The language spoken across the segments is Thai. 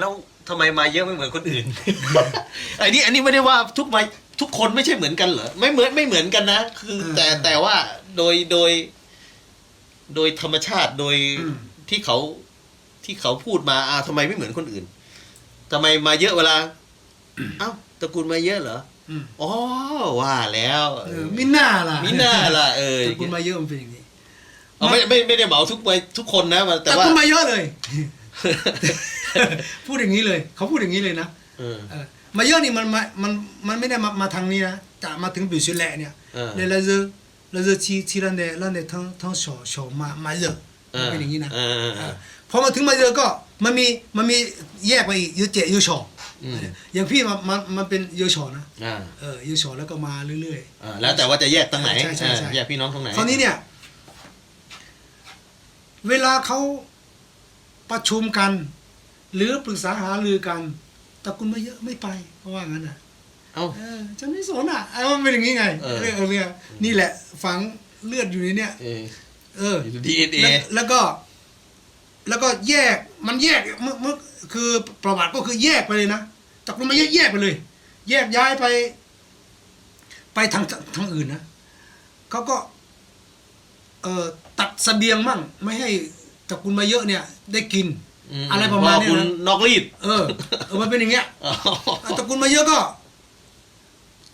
แล้วทำไมมาเยอะไม่เหมือนคนอื่น อันนี้ไม่ได้ว่าทุกคนไม่ใช่เหมือนกันเหรอไม่เหมือนกันนะคือแต่ว่าโดยธรรมชาติโดยที่เขาพูดมาทำไมไม่เหมือนคนอื่นทำไมมาเยอะเวลาเอ้าตระกูลมาเยอะเหรออ๋อว่าแล้วมิน่าล่ะตระกูลมาเยอะมันเป็นอย่างนี้ไม่ได้เหมาทุกคนนะแต่ว่าตระกูลมาเยอะเลย พูดอย่างนี้เลยเขาพูดอย่างนี้เลยนะมาเยอะนี่มันไม่ได้มาทางนี้นะจะมาถึงบิวชิแลเนี่ยเลยเราจะชี้นั่นเนี่ยทั้งโฉมาเยอะเป็นอย่างนี้นะพอมาถึงมาเยอะก็มันมีแยกไปอีกยูเจยูโฉอย่างพี่มันเป็นยูโฉนะยูโฉแล้วก็มาเรื่อยๆแล้วแต่ว่าจะแยกตรงไหนแยกพี่น้องตรงไหนคราวนี้เนี่ยเวลาเขาประชุมกันหรือปรึกษาหารือกันตระกูลมาเยอะไม่ไปเพราะว่างั้นอ่ะจะไม่สนอ่ะมันเป็นอย่างนี้ไงเนี่ยนี่แหละฝังเลือดอยู่ในเนี่ยDNA แล้วก็แยกมันแยกมันคือประวัติก็คือแยกไปเลยนะตระกูลมาแยกไปเลยแยกย้ายไปทางอื่นนะเขาก็ตัดเสบียงมั่งไม่ให้ตระกูลมาเยอะเนี่ยได้กินอะไรประมาณนี้นะนอกรีดมันเป็นอย่างเงี้ยตระกูลมาเยอะก็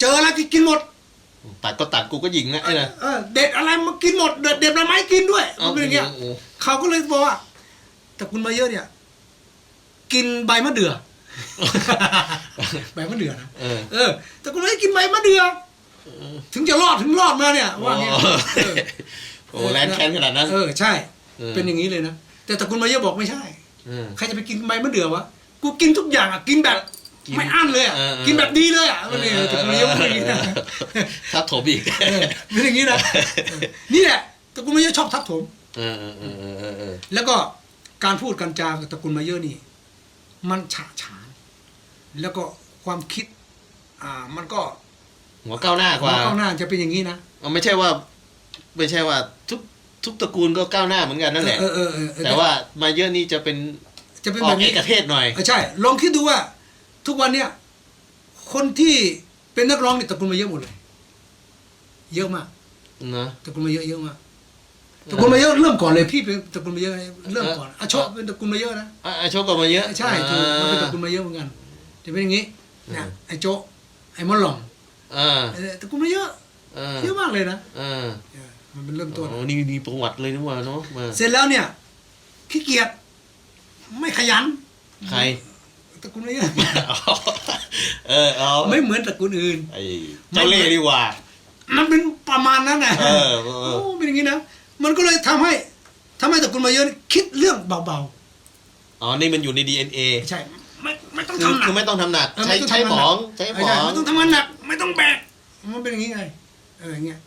เจออะไรกินหมดตัดกูก็ยิงนะเด็ดอะไรมากินหมดเด็ดอะไรกินด้วยมันเป็นอย่างเงี้ยเขาก็เลยบอกว่าตระกูลมาเยอะเนี่ยกินใบมะเดื่อใบมะเดื่อนะตระกูลมาเยอะกินใบมะเดื่อถึงจะรอดมาเนี่ยว่าเงี้ยโอ้แลนแคนขนาดนั้นใช่เป็นอย่างนี้เลยนะแต่ตระกูลมาเยอะบอกไม่ใช่ใครจะไปกินใบมะเดื่อวะกูกินทุกอย่างอ่ะกินแบบไม่อั้นเลยอ่ะกินแบบดีเลยอ่ะมันเนี่ยตระกูลมาเยอะเป็นอย่างนี้นะทับถมอีกเป็นอย่างนี้นะนี่แหละตระกูลมาเยอะชอบทับถมแล้วก็การพูดกันจากับตระกูลมาเยอะนี่มันฉะฉานแล้วก็ความคิดมันก็หัวก้าวหน้ากว่าหัวก้าวหน้าจะเป็นอย่างนี้นะไม่ใช่ว่าทุกตระกูลก็ก้าวหน้าเหมือนกันนั่นแหละแต่ว่ามาเยอะนี่จะเป็นแบบเอกเทศหน่อยใช่ลองคิดดูว่าทุกวันเนี้ยคนที่เป็นนักร้องนี่ตระกูลมาเยอะหมดเลยเยอะมากนะตระกูลมาเยอะมากตระกูลมาเยอะเริ่มก่อนเลยพี่เป็นตระกูลมาเยอะเริ่มก่อนอาโชคเป็นตระกูลมาเยอะนะอาโชคก็มาเยอะใช่ถูกมันเป็นตระกูลมาเยอะเหมือนกันจะเป็นอย่างนี้เนี่ยไอ้โจไอ้มอลล์ตระกูลมาเยอะเยอะมากเลยนะมันเป็นเริ่มต้นนี่มีประวัติเลยนะว่าเนาะเสร็จแล้วเนี่ยขี้เกียจไม่ขยันใครตระกูลมาเยอะเอาไม่เหมือนตระกูลอื่นเจ้าเล่ห์ดีกว่ามันเป็นประมาณนั้นนะเป็นอย่างนี้นะมันก็เลยทำให้ตระกูลมาเยอะคิดเรื่องเบาๆนี่มันอยู่ใน DNA ใช่ไม่ต้องทำหนักคือไม่ต้องทำหนักใช้หมองไม่ต้องทำงานหนักไม่ต้องแบกมันเป็นอย่างนี้ไงอย่างเงี้ย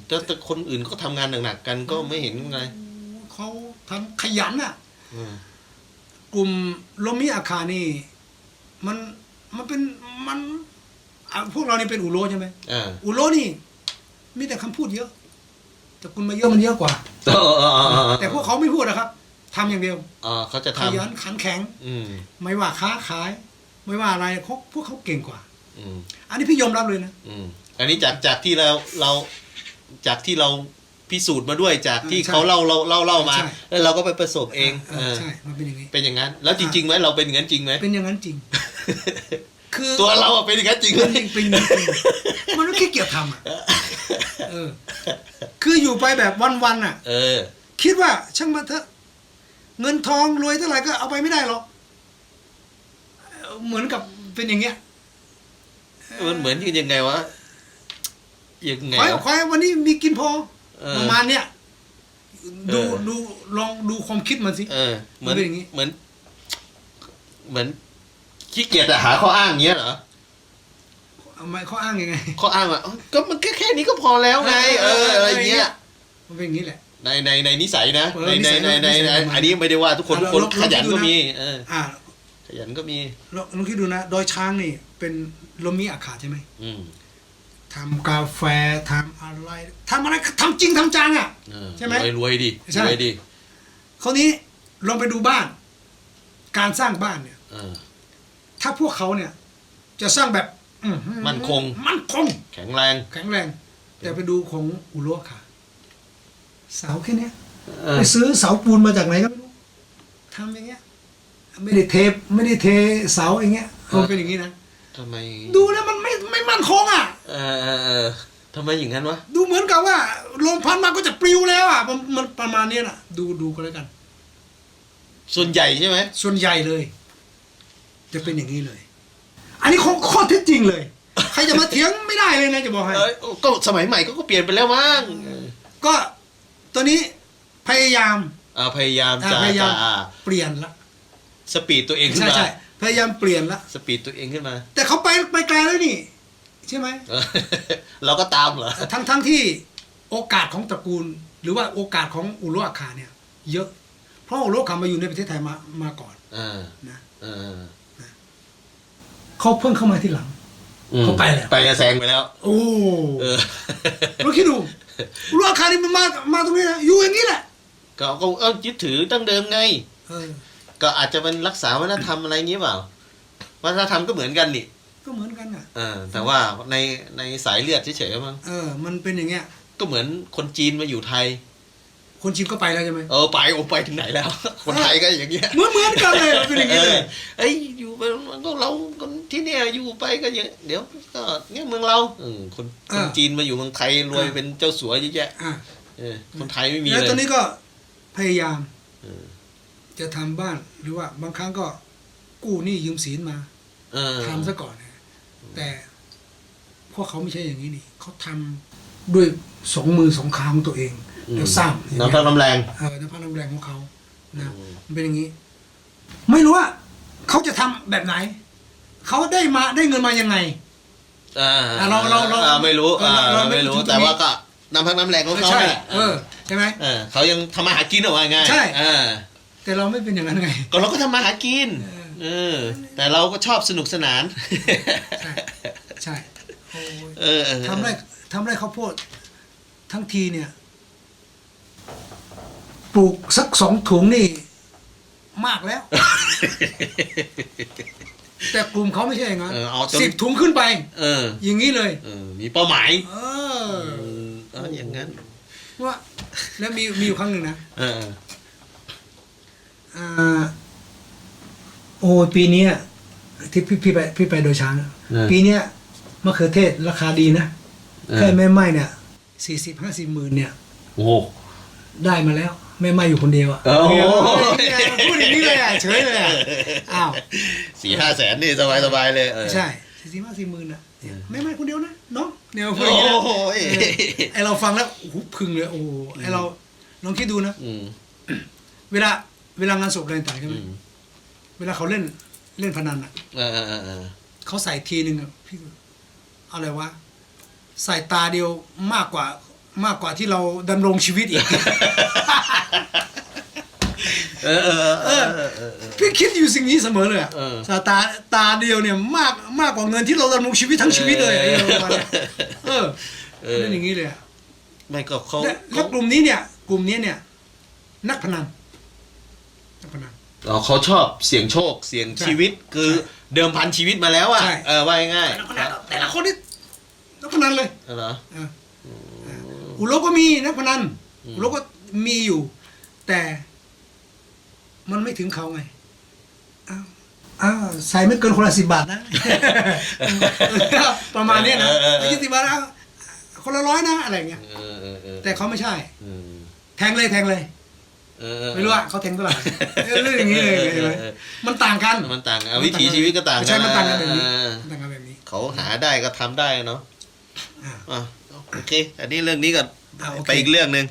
แต่คนอื่นก็ทำงานหนักๆกันก็ไม่เห็นไงเขาทำขยันอ่ะกลุ่มโลมิอาคานี่มันเป็นพวกเรานี่เป็นอุโรใช่ไหมอุโรนี่มีแต่คำพูดเยอะแต่คุณมาเยอะมันเยอะกว่าแต่พวกเขาไม่พูดนะครับทำอย่างเดียวเขาจะทำขยันขันแข็งไม่ว่าค้าขายไม่ว่าอะไรพวกเขาเก่งกว่าอันนี้พี่ยอมรับเลยนะอันนี้จากที่เราพิสูจน์มาด้วยจากที่เขาเล่ามาแล้วเราก็ไปประสบเองใช่มันเป็นอย่างนี้เป็นอย่างนั้นแล้วจริงๆไหมเราเป็นอย่างนั้นจริงไหมเป็นอย่างนั้นจริงคือตัวเราเป็นอย่างนั้นจริงไหมเป็นมันไม่ขี้เกียจทำคืออยู่ไปแบบวันๆอ่ะคิดว่าช่างมาเถอะเงินทองรวยเท่าไหร่ก็เอาไปไม่ได้หรอกเหมือนกับเป็นอย่างเงี้ยมันเหมือนยังไงวะยังไงขอให้วันนี้มีกินพอประมาณเนี้ยดูลองดูความคิดมันสิเหมือนอย่างงี้เหมือนขี้เกียจหาข้ออ้างเงี้ยเหรอไม่ข้ออ้างยังไงข้ออ้างอ่ะก็มันแค่นี้ก็พอแล้วไงอะไรเงี้ยมันเป็นอย่างนี้แหละในนิสัยนะในอันนี้ไม่ได้ว่าทุกคนขยันก็มีขยันก็มีลองคิดดูนะดอยช้างนี่เป็นโลมิอาคาใช่ไหมทำกาแฟทำอะไรทำจริงทำจังอ่ะใช่ไหมรวยดีใช่ดีคราวนี้ลองไปดูบ้าน การสร้างบ้านเนี่ย เออ ถ้าพวกเขาเนี่ย จะสร้างแบบมั่นคง แข็งแรง แข็งแรง แต่ไปดูของอุโรค่ะ เสาแค่เนี้ย เออ ไปซื้อเสาปูนมาจากไหนก็ไม่รู้ทำอย่างเงี้ย ไม่ได้เทเสาอย่างเงี้ยมันเป็นอย่างงี้นะ ทำไม ดูแล้วมันไม่มั่นคงอ่ะ เออทำไมอย่างนั้นวะ ดูเหมือนกับว่าลมพัดมาก็จะปลิวแล้วอ่ะมันประมาณเนี้ยน่ะ ดูกันแล้วกัน ส่วนใหญ่ใช่ไหม ส่วนใหญ่เลย จะเป็นอย่างนี้เลย อันนี้ข้อเท็จจริงเลย ใครจะมาเถียงไม่ได้เลยนะจะบอกให้ ก็สมัยใหม่ก็เปลี่ยนไปแล้วมั้ง ก็ตัวนี้พยายาม พยายามจะ พยายามเปลี่ยนละ สปีดตัวเองขึ้น ใช่ มา ใช่พยายามเปลี่ยนละ สปีดตัวเองขึ้นมา แต่เขาไปไกลแล้วนี่ ใช่ไหม เราก็ตามเหรอ ทั้งที่โอกาสของตระกูล หรือว่าโอกาสของอุรุอาคาเนี่ย เยอะ เพราะอุรุอาคามาอยู่ในประเทศไทยมาก่อนนะ เขาเพิ่งเข้ามาที่หลัง เขาไปแล้ว ไปกระแซงไปแล้ว โอ้เราคิดดูอุรุอาคานี่มันมาตรงนี้นะอยู่อย่างนี้แหละ ก็ยึดถือตั้งเดิมไง ก็อาจจะเป็นรักษาวัฒนธรรมอะไรอย่างนี้เปล่าวัฒนธรรมก็เหมือนกันนี่ ก็เหมือนกันอ่ะ แต่ว่าในสายเลือดเฉยๆมั้ง มันเป็นอย่างเงี้ย ก็เหมือนคนจีนมาอยู่ไทย คนจีนก็ไปแล้วใช่ไหม ไปถึงไหนแล้ว คนไทยก็อย่างเงี้ย เหมือนกันเลยเป็นอย่างนี้เลย อยู่ไปมันก็เราคนที่เนี่ยอยู่ไปก็อย่างเดี๋ยวก็เนี่ยเมืองเราคนจีนมาอยู่เมืองไทยรวยเป็นเจ้าสัวเยอะแยะคนไทยไม่มีเลย แล้วตอนนี้ก็พยายามจะทำบ้านหรือว่าบางครั้งก็กู้หนี้ยืมสินมาทำซะก่อนนะแต่พวกเขาไม่ใช่อย่างนี้นี่เขาทำด้วย2 มือ2 ขาของตัวเองแล้วสร้าง น้ำพักน้ำแรง น้ำพักน้ำแรงของเขานะมันเป็นอย่างนี้ ไม่รู้ว่าเขาจะทำแบบไหนเขาได้เงินมายังไงเราไม่รู้ เราไม่ ไม่ รู้ รู้แต่ว่าก็น้ำพักน้ำแรงของเขา ใช่ แหละ ใช่ไหม เขายังทำมาหากินออกมาไง ใช่แต่เราไม่เป็นอย่างนั้นไง ก็เราก็ทำมาหากินแต่เราก็ชอบสนุกสนาน ใช่ทำไร่ข้าวโพดทั้งทีเนี่ยปลูกสัก2 ถุงนี่มากแล้ว แต่กลุ่มเขาไม่ใช่อย่างนั้น10 ถุงขึ้นไปอย่างนี้เลยมีเป้าหมายอย่างนั้น ว่าแล้วมีอยู่ครั้งหนึ่งนะโอ้ปีนี้ที่พี่ไปโดยช้างปีนี้มะเขือเทศราคาดีนะแค่แม่ไม้เนี่ย40-50 หมื่นเนี่ย โอ้ ได้มาแล้วแม่ไม้อยู่คนเดียวอ่ะพูดอย่างนี้เลยอ่ะเฉยเลยอ่ะอ้าว 4-5 แสนนี่สบายเลยใช่40-50 หมื่นอ่ะแม่ไม้คนเดียวนะเนาะเนี่ยพูดอย่างนี้ไอเราฟังแล้วโอ้โหพึงเลยโอ้ไอเราลองคิดดูนะเวลางานศพอะไรต่างๆใช่ไหมเวลาเขาเล่นพนันอ่ะเขาใส่ทีนึงอ่ะพี่อะไรวะใส่ตาเดียวมากกว่าที่เราดำรงชีวิตอีกพี่คิดอยู่สิ่งนี้เสมอเลยอ่ะตาเดียวเนี่ยมากกว่าเงินที่เราดำรงชีวิตทั้งชีวิตเลยเป็นอย่างนี้เลยอ่ะไม่ก็เขาแล้วกลุ่มนี้เนี่ยนักพนันเขาชอบเสี่ยงโชคเสี่ยงชีวิตคือเดิมพันชีวิตมาแล้วอ่ะว่าง่ายๆแต่ละคนนี่นักพนันเลยเหรออุโรก็มีนักพนันอุโรก็มีอยู่แต่มันไม่ถึงเขาไงใส่ไม่เกินคนละ10 บาทนะประมาณนี้นะ20 บาทคนละ100นะอะไรเงี้ยแต่เขาไม่ใช่แทงเลยไม่รู้ว่าเขาแทงเท่าไหร่เรื่องอย่างนี้เลยมันต่างกันวิถีชีวิตก็ต่างกันใช่มันต่างกันแบบนี้เขาหาได้ก็ทำได้เนาะโอเคอันนี้เรื่องนี้ก็ไปอีกเรื่องนึง